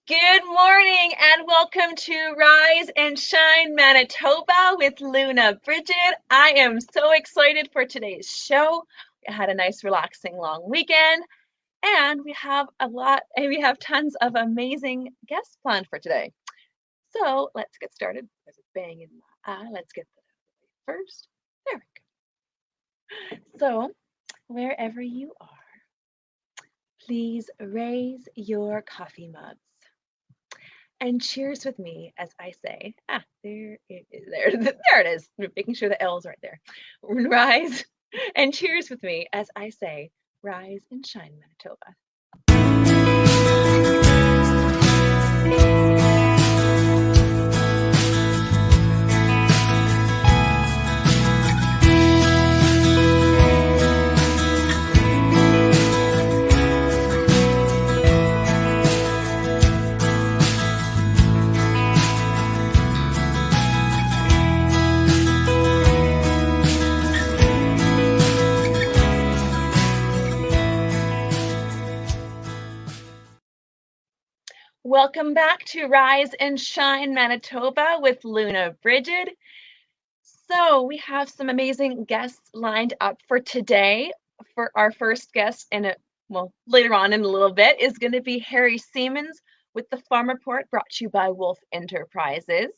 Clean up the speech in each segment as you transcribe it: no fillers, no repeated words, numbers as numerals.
Good morning and welcome to Rise and Shine Manitoba with Luna Bridget. I am so excited for today's show. We had a nice relaxing long weekend and we have tons of amazing guests planned for today. So let's get started. There's a bang in my eye. Let's get that out of the way first. There we go. So wherever you are, please raise your coffee mugs. And cheers with me as I say, there it is. There it is. Making sure the L's right there. Rise and cheers with me as I say, rise and shine, Manitoba. Welcome back to Rise and Shine Manitoba with Luna Bridget. So, we have some amazing guests lined up for today. For our first guest later on in a little bit is going to be Harry Siemens with the Farm Report brought to you by Wolf Enterprises.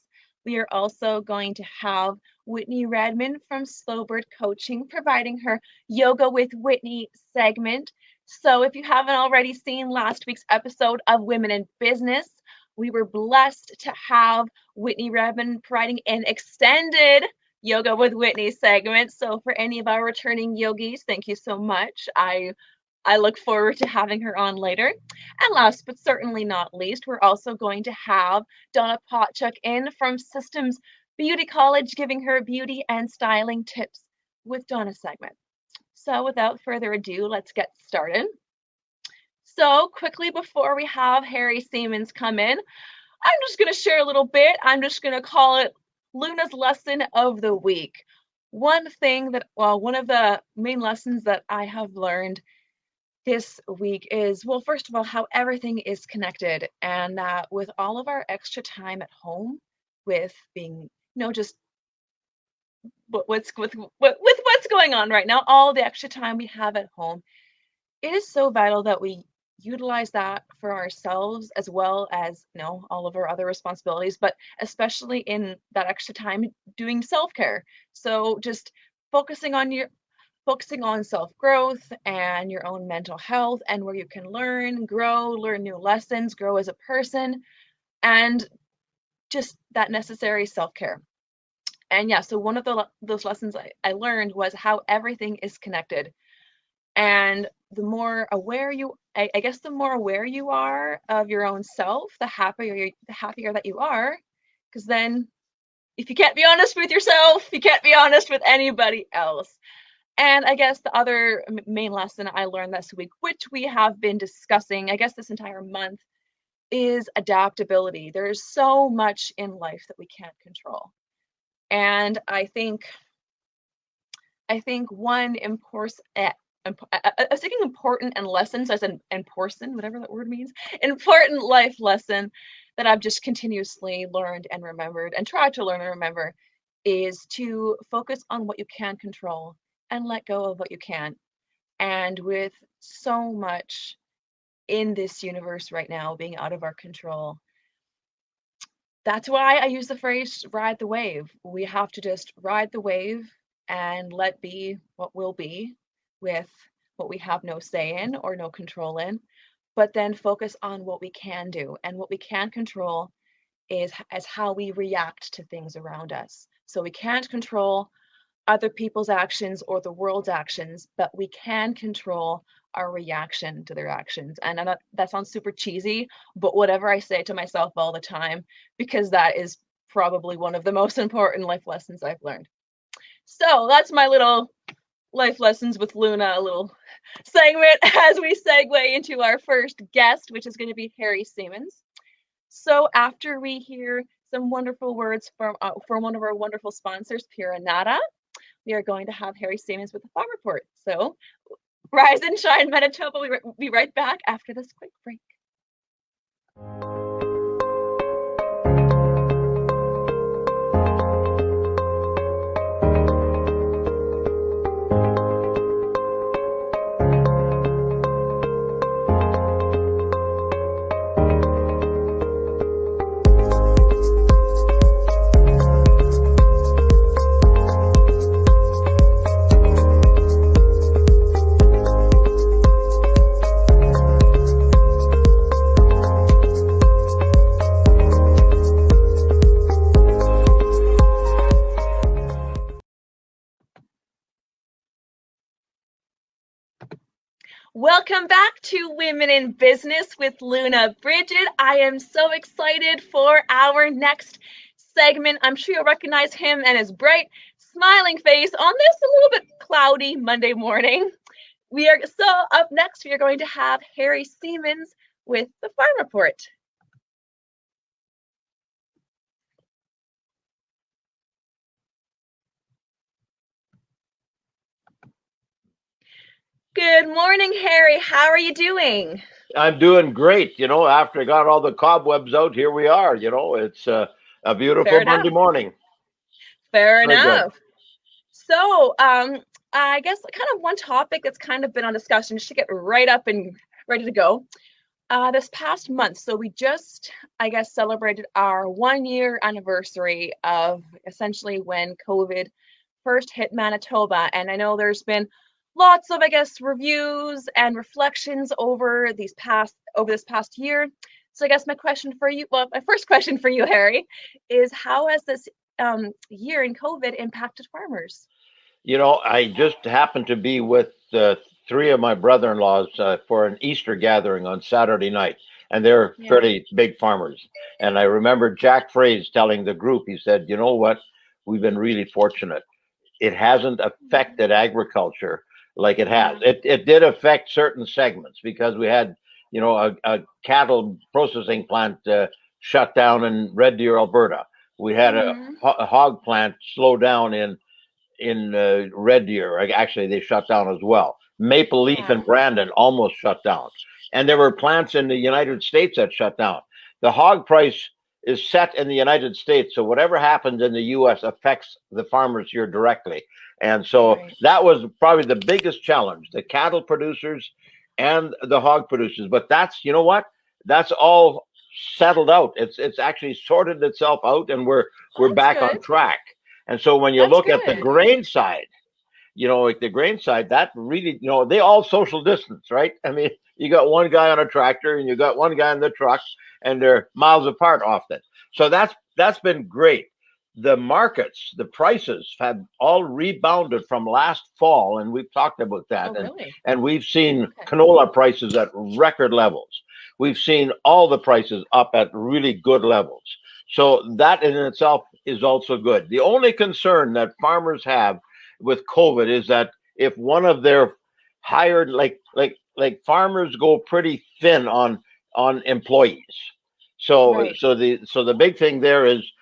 We are also going to have Whitney Redmond from Slowbird Coaching providing her Yoga with Whitney segment. So, if you haven't already seen last week's episode of Women in Business, we were blessed to have Whitney Redmond providing an extended Yoga with Whitney segment. So for any of our returning yogis, thank you so much. I look forward to having her on later. And last but certainly not least, we're also going to have Donna Potchuk in from Systems Beauty College giving her beauty and styling tips with Donna segment. So without further ado, let's get started. So quickly before we have Harry Siemens come in, I'm just going to share a little bit. I'm just going to call it Luna's lesson of the week. One of the main lessons that I have learned this week is, well, first of all, how everything is connected, and that with all of our extra time at home, with being, just what's with what's going on right now, all the extra time we have at home, it is so vital that we utilize that for ourselves as well as all of our other responsibilities, but especially in that extra time doing self-care. So just focusing on self-growth and your own mental health, and where you can learn new lessons, grow as a person, and just that necessary self-care. And yeah, so one of those lessons I learned was how everything is connected. And the more aware I guess the more aware you are of your own self, the happier that you are. Because then if you can't be honest with yourself, you can't be honest with anybody else. And I guess the other main lesson I learned this week, which we have been discussing, I guess this entire month, is adaptability. There's so much in life that we can't control. And I think one important I was thinking important and lessons, as in important, whatever that word means, important life lesson that I've just continuously learned and remembered and tried to learn and remember is to focus on what you can control and let go of what you can't. And with so much in this universe right now being out of our control, that's why I use the phrase ride the wave. We have to just ride the wave and let be what will be with what we have no say in or no control in, but then focus on what we can do. And what we can control is how we react to things around us. So we can't control other people's actions or the world's actions, but we can control our reaction to their actions. And that sounds super cheesy, but whatever I say to myself all the time, because that is probably one of the most important life lessons I've learned. So that's my little life lessons with Luna, a little segment as we segue into our first guest, which is going to be Harry Siemens. So after we hear some wonderful words from one of our wonderful sponsors, Pura Nada, we are going to have Harry Siemens with the Farm Report. So rise and shine, Manitoba. We'll be right back after this quick break. Welcome back to Women in Business with Luna Bridget. I am so excited for our next segment. I'm sure you'll recognize him and his bright, smiling face on this a little bit cloudy Monday morning. Up next, we are going to have Harry Siemens with the Farm Report. Good morning, Harry. How are you doing? I'm doing great. After I got all the cobwebs out, here we are. It's a Fair beautiful Monday enough. morning. Fair Very good. enough. So, I guess kind of one topic that's kind of been on discussion, just to get right up and ready to go. This past month, so we just, I guess, celebrated our 1 year anniversary of essentially when COVID first hit Manitoba. And I know there's been lots of, I guess, reviews and reflections over this past year. So I guess my first question for you, Harry, is how has this year in COVID impacted farmers? I just happened to be with three of my brother-in-laws for an Easter gathering on Saturday night, and they're Yeah. fairly big farmers. And I remember Jack Fraze telling the group, he said, "You know what? We've been really fortunate. It hasn't affected agriculture like it has. Yeah. It did affect certain segments because we had, a cattle processing plant shut down in Red Deer, Alberta. We had Hmm. a hog plant slow down in Red Deer. Actually, they shut down as well. Maple Leaf Yeah. and Brandon almost shut down, and there were plants in the United States that shut down. The hog price is set in the United States, so whatever happens in the U.S. affects the farmers here directly. And so Right. that was probably the biggest challenge: the cattle producers and the hog producers. But that's what that's all settled out. It's actually sorted itself out, and we're That's back on good. track. And so when you That's look at the good. grain side, like the grain side, that really, they all social distance, right? I mean, you got one guy on a tractor and you got one guy in the truck, and they're miles apart often. So that's been great. The markets, the prices have all rebounded from last fall, and we've talked about that. Oh, really? And we've seen Okay. canola prices at record levels. We've seen all the prices up at really good levels. So that in itself is also good. The only concern that farmers have with COVID is that if one of their hired, like farmers go pretty thin on employees. So Right. the big thing there is,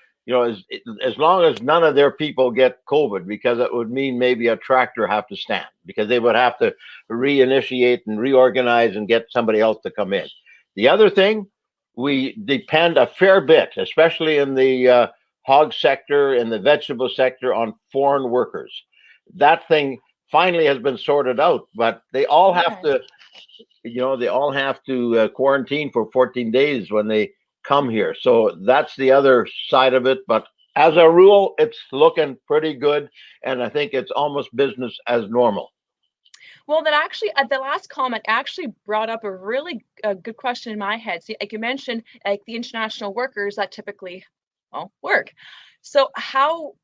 as long as none of their people get COVID, because it would mean maybe a tractor have to stand because they would have to reinitiate and reorganize and get somebody else to come in. The other thing, we depend a fair bit, especially in the hog sector and the vegetable sector, on foreign workers. That thing finally has been sorted out, but they all have Okay. to, quarantine for 14 days when they come here. So that's the other side of it. But as a rule, it's looking pretty good, and I think it's almost business as normal. Well, that actually, the last comment actually brought up a really good question in my head. See, like you mentioned, like the international workers that typically, well, work. So how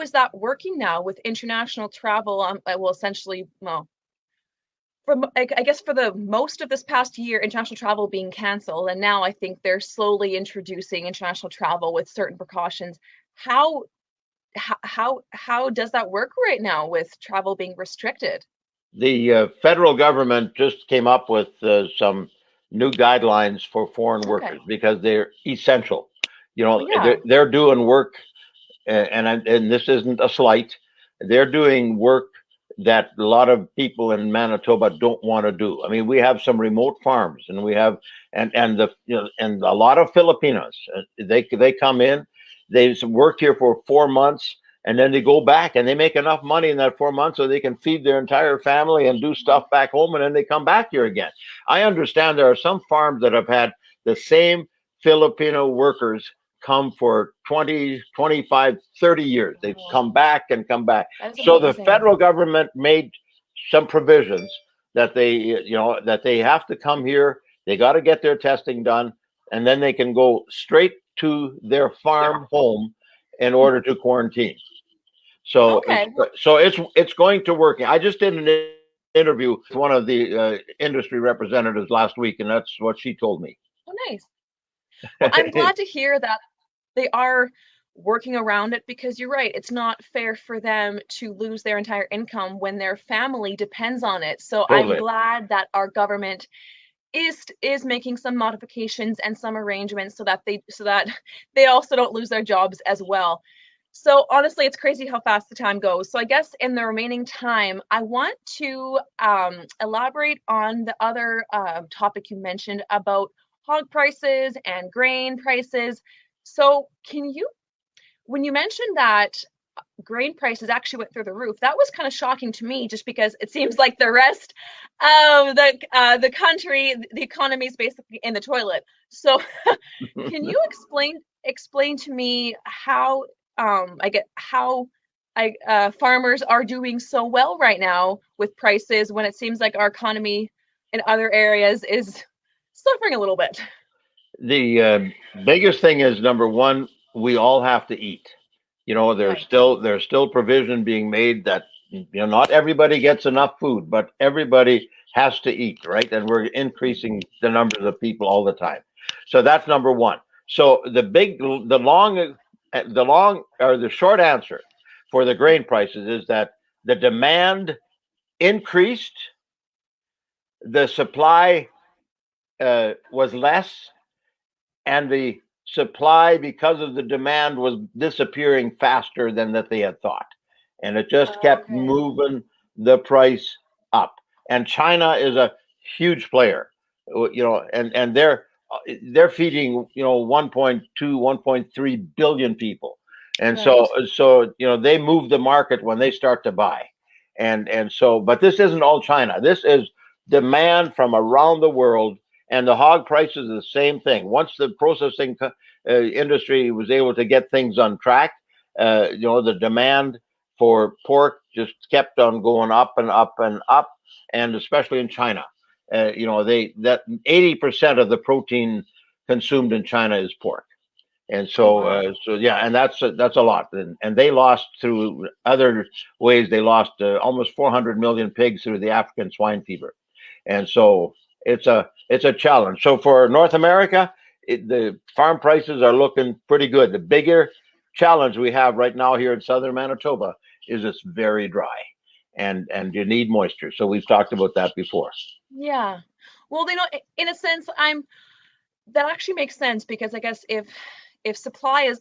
is that working now with international travel? Well, essentially, well, I guess for the most of this past year, international travel being canceled, and now I think they're slowly introducing international travel with certain precautions. How how does that work right now with travel being restricted? The federal government just came up with some new guidelines for foreign Okay. workers because they're essential. Well, yeah. They're doing work, and this isn't a slight. They're doing work that a lot of people in Manitoba don't want to do. I mean, we have some remote farms, and we have and a lot of Filipinos. They come in, they work here for 4 months, and then they go back and they make enough money in that 4 months so they can feed their entire family and do stuff back home, and then they come back here again. I understand there are some farms that have had the same Filipino workers come for 20, 25, 30 years. They've Wow, come back and come back. that is So the amazing. federal government made some provisions that they have to come here. They got to get their testing done, and then they can go straight to their farm home in order to quarantine. So Okay. Well, it's going to work. I just did an interview with one of the industry representatives last week, and that's what she told me. Oh, nice. Well, I'm glad to hear that they are working around it because you're right. It's not fair for them to lose their entire income when their family depends on it. So I'm Totally. glad that our government is making some modifications and some arrangements so that they also don't lose their jobs as well. So honestly, it's crazy how fast the time goes. So I guess in the remaining time, I want to elaborate on the other topic you mentioned about hog prices and grain prices. So can you, when you mentioned that grain prices actually went through the roof, that was kind of shocking to me, just because it seems like the rest of the country, the economy is basically in the toilet. So can you explain to me how I get how farmers are doing so well right now with prices when it seems like our economy in other areas is suffering a little bit? The biggest thing is number one, we all have to eat. You know, Right. there's still provision being made that not everybody gets enough food, but everybody has to eat, right? And we're increasing the numbers of people all the time. So that's number one. So the short answer for the grain prices is that the demand increased, the supply was less, and the supply, because of the demand, was disappearing faster than that they had thought, and it just kept Okay. moving the price up. And China is a huge player, and they're feeding 1.2, 1.3 billion people, and so Right. they move the market when they start to buy, and so, but this isn't all China. This is demand from around the world, and the hog prices are the same thing. Once the processing industry was able to get things on track, the demand for pork just kept on going up and up and up, and especially in China. They that 80% of the protein consumed in China is pork. And Oh, so, wow. yeah, and that's a lot. And they lost through other ways. They lost almost 400 million pigs through the African swine fever, and so it's a challenge. So for North America, the farm prices are looking pretty good. The bigger challenge we have right now here in southern Manitoba is it's very dry, and you need moisture. So we've talked about that before. Yeah. Well, in a sense, that actually makes sense because I guess if supply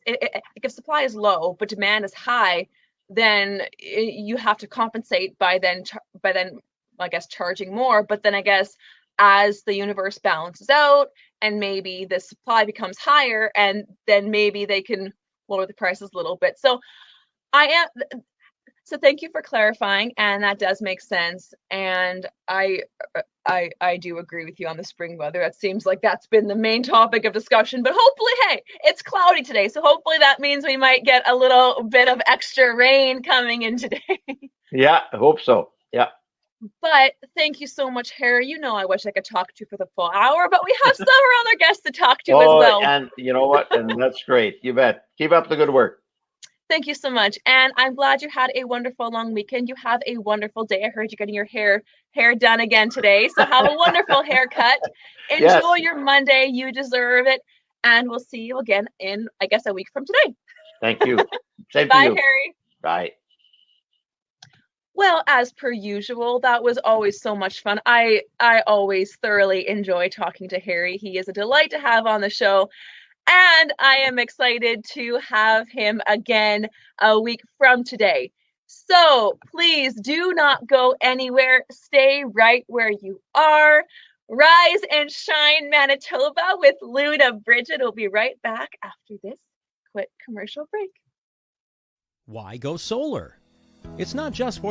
is low but demand is high, then you have to compensate by then I guess charging more. But then I guess as the universe balances out and maybe the supply becomes higher, and then maybe they can lower the prices a little bit. I am so thank you for clarifying, and that does make sense. And I do agree with you on the spring weather. That seems like that's been the main topic of discussion. But hopefully, hey, it's cloudy today, so hopefully that means we might get a little bit of extra rain coming in today. Yeah, I hope so. Yeah. But thank you so much, Harry. You know I wish I could talk to you for the full hour, but we have several other guests to talk to as Oh, well. and you know what? And that's great. You bet. Keep up the good work. Thank you so much. And I'm glad you had a wonderful long weekend. You have a wonderful day. I heard you getting your hair done again today. So have a wonderful haircut. Enjoy Yes. your Monday. You deserve it. And we'll see you again in, I guess, a week from today. Thank you. Same to Bye, you. Harry. Bye. Well, as per usual, that was always so much fun. I always thoroughly enjoy talking to Harry. He is a delight to have on the show. And I am excited to have him again a week from today. So please do not go anywhere. Stay right where you are. Rise and shine, Manitoba, with Luna Bridget. We'll be right back after this quick commercial break. Why go solar? It's not just for